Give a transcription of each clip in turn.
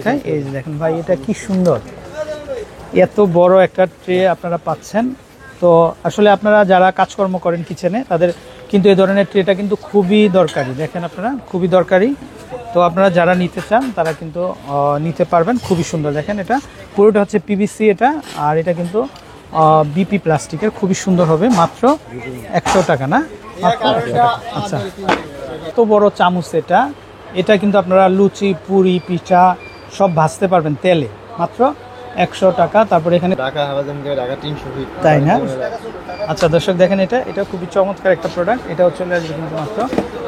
তাই এই যে দেখেন ভাই, এটা কি সুন্দর, এত বড় একটা ট্রে আপনারা পাচ্ছেন। তো আসলে আপনারা যারা কাজকর্ম করেন কিচেনে, তাদের কিন্তু এই ধরনের ট্রেটা কিন্তু খুবই দরকারি। দেখেন আপনারা, খুবই দরকারি। তো আপনারা যারা নিতে চান তারা কিন্তু নিতে পারবেন। খুবই সুন্দর, দেখেন এটা পুরোটা হচ্ছে পিভিসি এটা, আর এটা কিন্তু বিপি প্লাস্টিকের, খুবই সুন্দর হবে। মাত্র 100 টাকা না? আচ্ছা, এত বড় চামচ এটা, এটা কিন্তু আপনারা লুচি, পুরি, পিঠা সব ভাজতে পারবেন তেলে, মাত্র 100 টাকা। তারপরে এখানে তাই না? আচ্ছা দর্শক দেখেন, এটা খুবই চমৎকার একটা প্রোডাক্ট। এটাও চলে আসবে কিন্তু মাত্র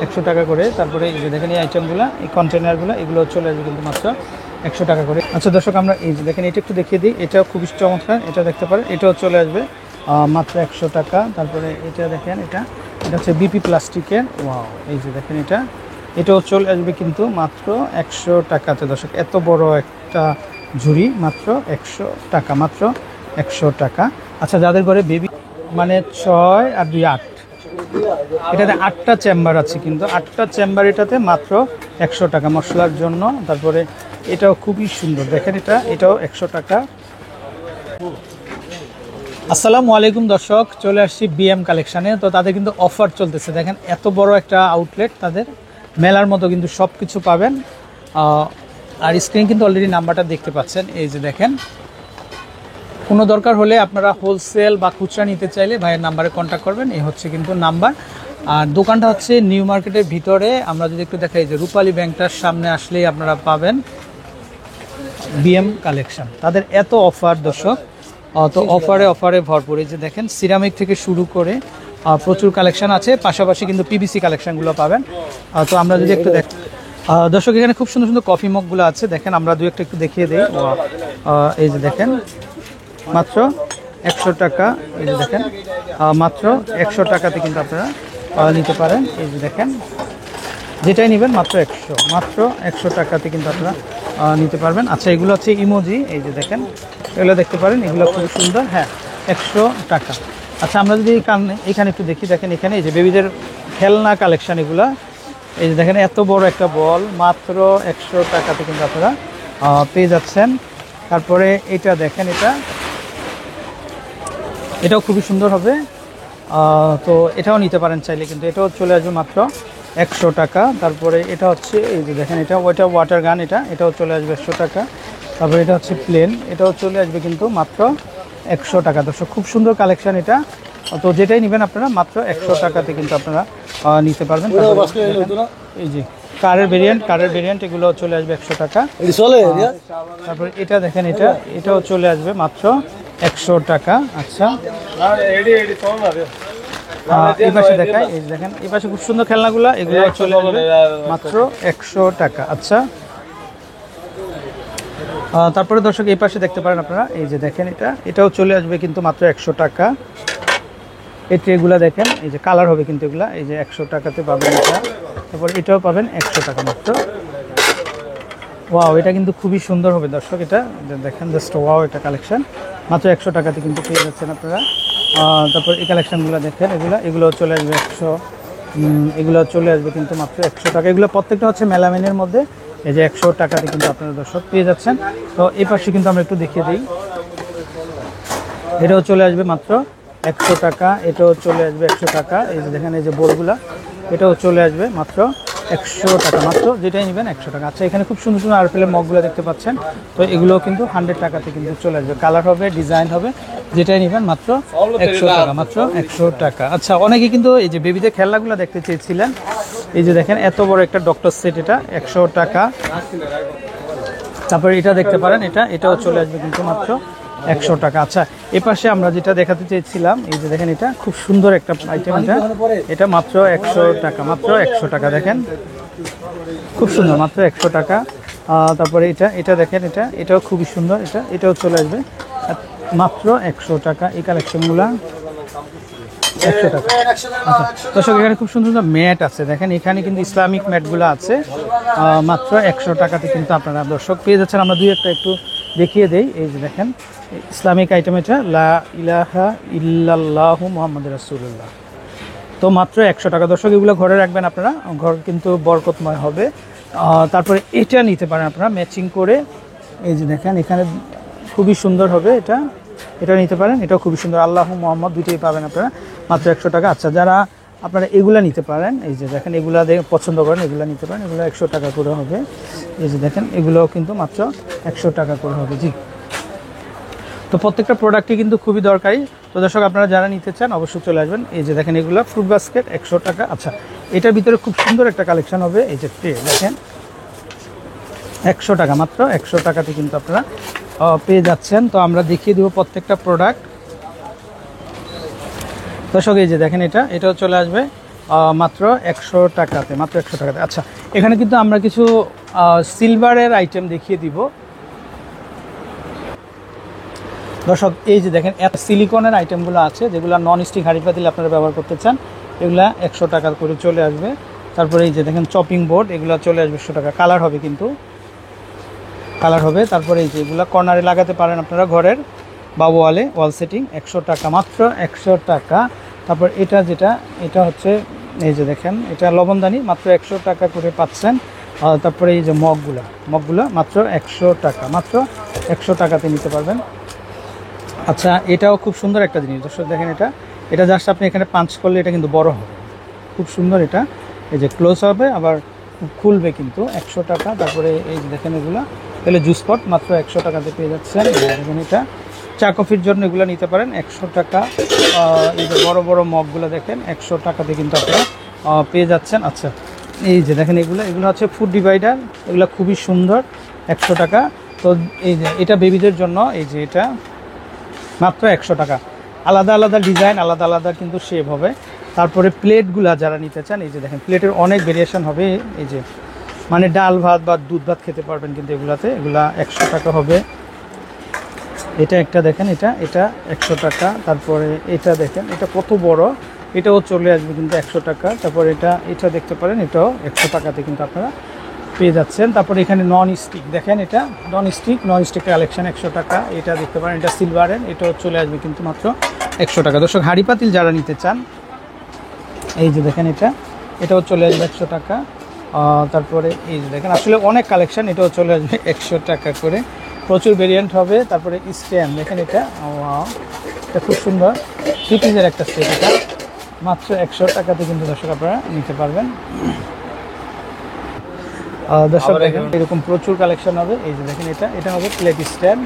100 টাকা করে। তারপরে এই যে দেখেন এই আইটেমগুলো, এই কন্টেনারগুলো, এগুলো চলে আসবে কিন্তু মাত্র 100 টাকা করে। আচ্ছা দর্শক, আমরা এই যে দেখেন এটা একটু দেখিয়ে দিই, এটাও খুবই চমৎকার, এটা দেখতে পারেন, এটাও চলে আসবে মাত্র 100 টাকা। তারপরে এটা দেখেন, এটা হচ্ছে বিপি প্লাস্টিকের। ওয়াও, এই যে দেখেন এটাও চলে আসবে কিন্তু মাত্র 100 টাকাতে। দর্শক, এত বড় একটা ঝুড়ি মাত্র 100 টাকা, মাত্র 100 টাকা। আচ্ছা, যাদের ঘরে বেবি মানে 6 আর 2 8, এটাতে 8টা চেম্বার আছে, কিন্তু 8টা চেম্বার এটাতে মাত্র 100 টাকা মশলার জন্য। তারপরে এটাও খুবই সুন্দর, দেখেন এটাও 100 টাকা। আসসালামু আলাইকুম দর্শক, চলে আসছি বিএম কালেকশানে। তো তাদের কিন্তু অফার চলতেছে, দেখেন এত বড় একটা আউটলেট, তাদের মেলার মতো কিন্তু সব কিছু পাবেন। আর স্ক্রিন কিন্তু অলরেডি নাম্বারটা দেখতে পাচ্ছেন, এই যে দেখেন। কোনো দরকার হলে আপনারা হোলসেল বা খুচরা নিতে চাইলে ভাইয়ের নাম্বারে কন্ট্যাক্ট করবেন, এই হচ্ছে কিন্তু নাম্বার। আর দোকানটা হচ্ছে নিউ মার্কেটের ভিতরে। আমরা যদি একটু দেখাই, যে রূপালী ব্যাংকটার সামনে আসলেই আপনারা পাবেন বিএম কালেকশন। তাদের এত অফার দর্শক, তো অফারে ভরপুর। এই যে দেখেন, সিরামিক থেকে শুরু করে প্রচুর কালেকশন আছে, পাশাপাশি কিন্তু পিভিসি কালেকশনগুলো পাবেন। তো আমরা যদি একটু দর্শক, এখানে খুব সুন্দর সুন্দর কফি মগগুলো আছে, দেখেন আমরা একটা একটু দেখিয়ে দিই। এই যে দেখেন, মাত্র 100 টাকা। এই যে দেখেন, মাত্র 100 টাকাতে কিন্তু আপনারা নিতে পারেন। এই যে দেখেন, যেটাই নেবেন মাত্র 100 টাকাতে কিন্তু আপনারা নিতে পারবেন। আচ্ছা, এগুলো হচ্ছে ইমোজি, এই যে দেখেন, এগুলো দেখতে পারেন, এগুলো খুব সুন্দর। হ্যাঁ, 100 টাকা। আচ্ছা, আমরা যদি এখানে একটু দেখি, দেখেন এখানে এই যে বেবিদের খেলনা কালেকশান, এগুলো এই যে দেখেন, এত বড় একটা বল মাত্র 100 টাকাতে কিন্তু আপনারা পেয়ে যাচ্ছেন। তারপরে এটা দেখেন, এটাও খুবই সুন্দর হবে। তো এটাও নিতে পারেন চাইলে, কিন্তু এটাও চলে আসবে মাত্র 100 টাকা। তারপরে এটা হচ্ছে এই যে দেখেন, ওইটা ওয়াটার গান, এটাও চলে আসবে 100 টাকা। তারপরে এটা হচ্ছে প্লেন, এটাও চলে আসবে কিন্তু মাত্র 100 টাকা। দর্শক, খুব সুন্দর কালেকশন এটা। তো যেটাই নেবেন আপনারা মাত্র 100 টাকাতে কিন্তু আপনারা নিতে পারবেন। এই যে কারের ভেরিয়েন্ট, এগুলো চলে আসবে 100 টাকা। তারপরে এটা দেখেন, এটাও চলে আসবে মাত্র 100 টাকা। আচ্ছা, এই পাশে দেখায়, এই দেখেন এই পাশে খুব সুন্দর খেলনাগুলো, এগুলো চলে আসবে মাত্র 100 টাকা। আচ্ছা, তারপরে দর্শক এই পাশে দেখতে পারেন আপনারা, এই যে দেখেন, এটাও চলে আসবে কিন্তু মাত্র 100 টাকা। এই ট্রেগুলো দেখেন, এই যে কালার হবে কিন্তু এগুলা, এই যে 100 টাকাতে পাবেন এটা। তারপর এটাও পাবেন 100 টাকা মাত্র। ওয়াও, এটা কিন্তু খুবই সুন্দর হবে দর্শক, এটা দেখেন জাস্ট ওয়াও, এটা কালেকশন মাত্র 100 টাকাতে কিন্তু পেয়ে যাচ্ছেন আপনারা। তারপর এই কালেকশানগুলো দেখেন, এগুলো চলে আসবে 100, এগুলো চলে আসবে কিন্তু মাত্র 100 টাকা। এগুলো প্রত্যেকটা হচ্ছে মেলামিনের মধ্যে, এই যে 100 টাকাতে কিন্তু আপনারা দর্শক পেয়ে যাচ্ছেন। তো এই পাশে কিন্তু আমরা একটু দেখিয়ে দিই, এটাও চলে আসবে মাত্র 100 টাকা, এটাও চলে আসবে 100 টাকা। এই যে দেখেন, এই যে বোলগুলা, এটাও চলে আসবে মাত্র 100 টাকা, মাত্র যেটাই নেবেন 100 টাকা। আচ্ছা, এখানে খুব সুন্দর সুন্দর আরপিএলের মগগুলো দেখতে পাচ্ছেন, তো এগুলোও কিন্তু 100 টাকাতে কিন্তু চলে আসবে, কালার হবে, ডিজাইন হবে, যেটাই নেবেন মাত্র 100 টাকা, মাত্র 100 টাকা। আচ্ছা, অনেকে কিন্তু এই যে বেবিদের খেলনাগুলো দেখতে চেয়েছিলেন, এই যে দেখেন এত বড় একটা ডক্টর সেট, এটা 100 টাকা। তারপরে এটা দেখতে পারেন, এটাও চলে আসবে কিন্তু মাত্র 100 টাকা। আচ্ছা, এ পাশে আমরা যেটা দেখাতে চেয়েছিলাম, এই যে দেখেন, এটা খুব সুন্দর একটা আইটেম, এটা মাত্র 100 টাকা, মাত্র 100 টাকা। দেখেন খুব সুন্দর, মাত্র 100 টাকা। তারপরে এটা দেখেন, এটাও খুবই সুন্দর, এটাও চলে আসবে মাত্র 100 টাকা। এই কালেকশনগুলো 100 টাকা। আচ্ছা দর্শক, এখানে খুব সুন্দর সুন্দর ম্যাট আছে, দেখেন এখানে কিন্তু ইসলামিক ম্যাটগুলো আছে, মাত্র 100 টাকাতে কিন্তু আপনারা দর্শক পেয়ে যাচ্ছেন। আমরা দুই একটা একটু দেখিয়ে দেই, এই যে দেখেন ইসলামিক আইটেম, এটা লা ইলাহা ইল্লাল্লাহু মুহাম্মাদুর রাসূলুল্লাহ, তো মাত্র 100 টাকা। দর্শক, এগুলো ঘরে রাখবেন আপনারা, ঘর কিন্তু বরকতময় হবে। তারপরে এটা নিতে পারেন আপনারা ম্যাচিং করে, এই যে দেখেন এখানে খুবই সুন্দর হবে এটা, এটা নিতে পারেন, এটাও খুবই সুন্দর, আল্লাহ মোহাম্মদ দুইটাই পাবেন আপনারা মাত্র 100 টাকা। আচ্ছা যারা আপনারা এগুলা নিতে পারেন, এই যে দেখেন এগুলা পছন্দ করেন এগুলা নিতে পারেন, এগুলো 100 টাকা করে হবে। এই যে দেখেন এগুলোও কিন্তু মাত্র 100 টাকা করে হবে। জি, তো প্রত্যেকটা প্রোডাক্টই কিন্তু খুবই দরকারি। তো দর্শক আপনারা যারা নিতে চান অবশ্যই চলে আসবেন। এই যে দেখেন এগুলো ফ্রুট বাস্কেট 100 টাকা। আচ্ছা এটার ভিতরে খুব সুন্দর একটা কালেকশন হবে, এই যে ট্রে দেখেন 100 টাকা, মাত্র 100 টাকাতে কিন্তু আপনারা পেয়ে যাচ্ছেন। তো আমরা দেখিয়ে দিব প্রত্যেকটা প্রোডাক্ট। দর্শক এই যে দেখেন এটাও চলে আসবে মাত্র 100 টাকাতে, মাত্র 100 টাকাতে। আচ্ছা এখানে কিন্তু আমরা কিছু সিলভারের আইটেম দেখিয়ে দিব। দর্শক এই যে দেখেন সিলিকনের আইটেমগুলো আছে, যেগুলো নন স্টিক হাঁড়ি পাতিল আপনারা ব্যবহার করতে চান, এগুলা 100 টাকা করে চলে আসবে। তারপরে এই যে দেখেন চপিং বোর্ড, এগুলো চলে আসবে 100 টাকা, কালার হবে কিন্তু কালার হবে। তারপরে এই যে এগুলো কর্নারে লাগাতে পারেন আপনারা ঘরের বা ওয়ালে, ওয়াল সেটিং 100 টাকা, মাত্র 100 টাকা। তারপর এটা হচ্ছে এই যে দেখেন এটা লবণদানি, মাত্র 100 টাকা করে পাচ্ছেন। তারপরে এই যে মগগুলো মাত্র 100 টাকা, মাত্র 100 টাকাতে নিতে পারবেন। আচ্ছা এটাও খুব সুন্দর একটা জিনিস দর্শক, দেখেন এটা জাস্ট আপনি এখানে পাঞ্চ করলে এটা কিন্তু বড় হবে, খুব সুন্দর। এটা এই যে ক্লোজ হবে আবার খুলবে কিন্তু, 100 টাকা। তারপরে এই যে দেখেন এগুলো তাহলে জুস পট মাত্র 100 টাকাতে পেয়ে যাচ্ছেন। দেখেন এটা চা কফির জন্য এগুলো নিতে পারেন 100 টাকা। এই যে বড় বড় মগগুলো দেখেন 100 টাকাতে কিন্তু আপনারা পেয়ে যাচ্ছেন। আচ্ছা এই যে দেখেন এগুলো হচ্ছে ফুড ডিভাইডার, এগুলো খুবই সুন্দর 100 টাকা। তো এই যে এটা বেবিদের জন্য, এই যে এটা মাত্র 100 টাকা। আলাদা আলাদা ডিজাইন, আলাদা আলাদা কিন্তু শেপ হবে। তারপরে প্লেটগুলা যারা নিতে চান, এই যে দেখেন প্লেটের অনেক ভেরিয়েশন হবে। এই যে মানে ডাল ভাত বা দুধ ভাত খেতে পারবেন কিন্তু এগুলা 100 টাকা হবে। এটা একটা দেখেন এটা 100 টাকা। তারপরে এটা দেখেন এটা কত বড়, এটাও চলে আসবে কিন্তু 100 টাকা। তারপরে এটা দেখতে পারেন, এটাও 100 টাকাতে কিন্তু আপনারা পেয়ে যাচ্ছেন। তারপরে এখানে নন স্টিক দেখেন, এটা নন স্টিক কালেকশন 100 টাকা। এটা দেখতে পারেন, এটা সিলভারের, এটাও চলে আসবে কিন্তু মাত্র 100 টাকা। দর্শক হাঁড়ি পাতিল যারা নিতে চান, এই যে দেখেন এটাও চলে আসবে 100 টাকা। তারপরে এই যে দেখেন আসলে অনেক কালেকশন, এটাও চলে আসবে 100 টাকা করে, প্রচুর ভেরিয়েন্ট হবে। তারপরে স্ট্যান্ড দেখেন এটা খুব সুন্দর 3 পিসের একটা সেট, এটা মাত্র 100 টাকাতে কিন্তু দর্শক আপনারা নিতে পারবেন। দর্শক দেখেন এরকম প্রচুর কালেকশন হবে। এই যে দেখেন এটা হবে প্লেট স্ট্যান্ড,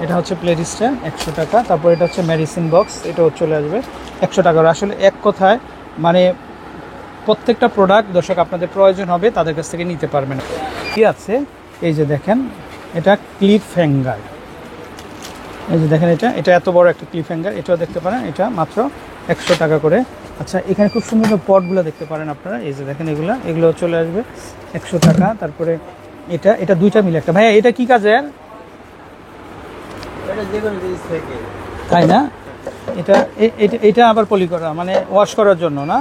এটা হচ্ছে প্লেট স্ট্যান্ড 100 টাকা। তারপর এটা হচ্ছে মেডিসিন বক্স, এটাও চলে আসবে 100 টাকা। আসলে এক কথায় মানে প্রত্যেকটা প্রোডাক্ট দর্শক আপনাদের প্রয়োজন হবে তাদের কাছ থেকে নিতে পারবেন। কি আছে এই যে দেখেন এটা ক্লিপ হ্যাঙ্গার, এই যে দেখেন এটা এত বড় একটা ক্লিপ হ্যাঙ্গার, এটাও দেখতে পারেন, এটা মাত্র 100 টাকা করে। আচ্ছা এখানে খুব সুন্দর পটগুলো দেখতে পারেন আপনারা, এই যে দেখেন এগুলো চলে আসবে 100 টাকা। তারপরে এটা দুইটা মিলে একটা, ভাইয়া এটা কি কাজের? তাই না, এটা আবার পলি করা মানে ওয়াশ করার জন্য না,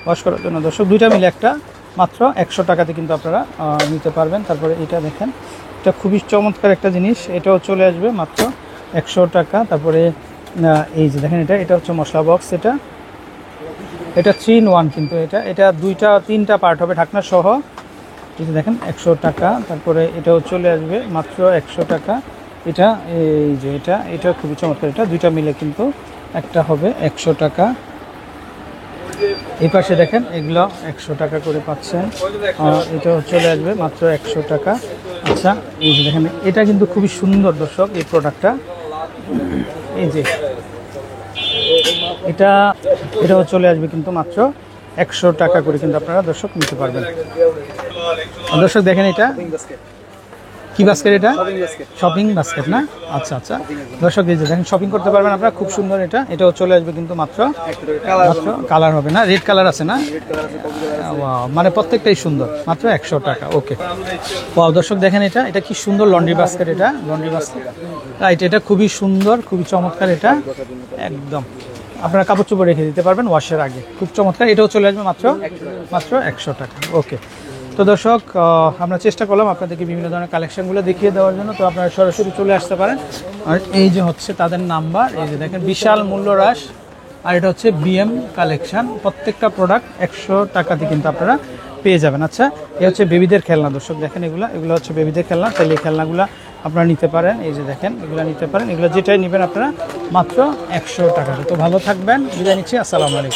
ওয়াশ করার জন্য। দর্শক দুইটা মিলে একটা, মাত্র 100 টাকাতে কিন্তু আপনারা নিতে পারবেন। তারপরে এটা দেখেন এটা খুবই চমৎকার একটা জিনিস, এটাও চলে আসবে মাত্র 100 টাকা। তারপরে এই যে দেখেন এটা হচ্ছে মশলা বক্স, এটা 3 in 1 কিন্তু এটা 2-3টা পার্ট হবে ঢাকনা সহ। এই যে দেখেন 100 টাকা। তারপরে এটাও চলে আসবে মাত্র 100 টাকা। এই যে এটা খুবই চমৎকার, এটা দুইটা মিলে কিন্তু একটা হবে 100 টাকা। এই পাশে দেখেন এগুলো 100 টাকা করে পাচ্ছেন, এটাও চলে আসবে মাত্র 100 টাকা। আচ্ছা এই যে দেখেন এটা কিন্তু খুবই সুন্দর দর্শক এই প্রোডাক্টটা, এই যে এটাও চলে আসবে কিন্তু মাত্র 100 টাকা করে কিন্তু আপনারা দর্শক নিতে পারবেন। দর্শক দেখেন এটা কি বাস্কেট, এটা শপিং বাস্কেট না? আচ্ছা দর্শক এই যে দেখেন শপিং করতে পারবেন আপনারা, খুব সুন্দর। এটাও চলে আসবে কিন্তু মাত্র কালার হবে না, রেড কালার আছে না, মানে প্রত্যেকটাই সুন্দর, মাত্র 100 টাকা। ওকে দর্শক দেখেন এটা কি সুন্দর লন্ড্রি বাস্কেট, এটা লন্ড্রি বাস্কেট রাইট, এটা খুবই সুন্দর, খুবই চমৎকার। এটা একদম আপনারা কাপড় চোপড় রেখে দিতে পারবেন ওয়াশের আগে, খুব চমৎকার। এটাও চলে আসবে মাত্র 100 টাকা। ওকে তো দর্শক আমরা চেষ্টা করলাম আপনাদেরকে বিভিন্ন ধরনের কালেকশনগুলো দেখিয়ে দেওয়ার জন্য। তো আপনারা সরাসরি চলে আসতে পারেন। আর এই যে হচ্ছে তাদের নাম্বার, এই যে দেখেন বিশাল মূল্য হ্রাস, আর এটা হচ্ছে বিএম কালেকশন, প্রত্যেকটা প্রোডাক্ট 100 টাকাতে কিন্তু আপনারা পেয়ে যাবেন। আচ্ছা এই হচ্ছে বেবিদের খেলনা দর্শক, দেখেন এগুলো হচ্ছে বেবিদের খেলনা, তাহলে এই খেলনাগুলো আপনারা নিতে পারেন। এই যে দেখেন, এগুলো নিতে পারেন, এগুলো যেটাই নেবেন আপনারা মাত্র 100 টাকা। তো ভালো থাকবেন, বিদায় নিচ্ছি, আসসালামু আলাইকুম।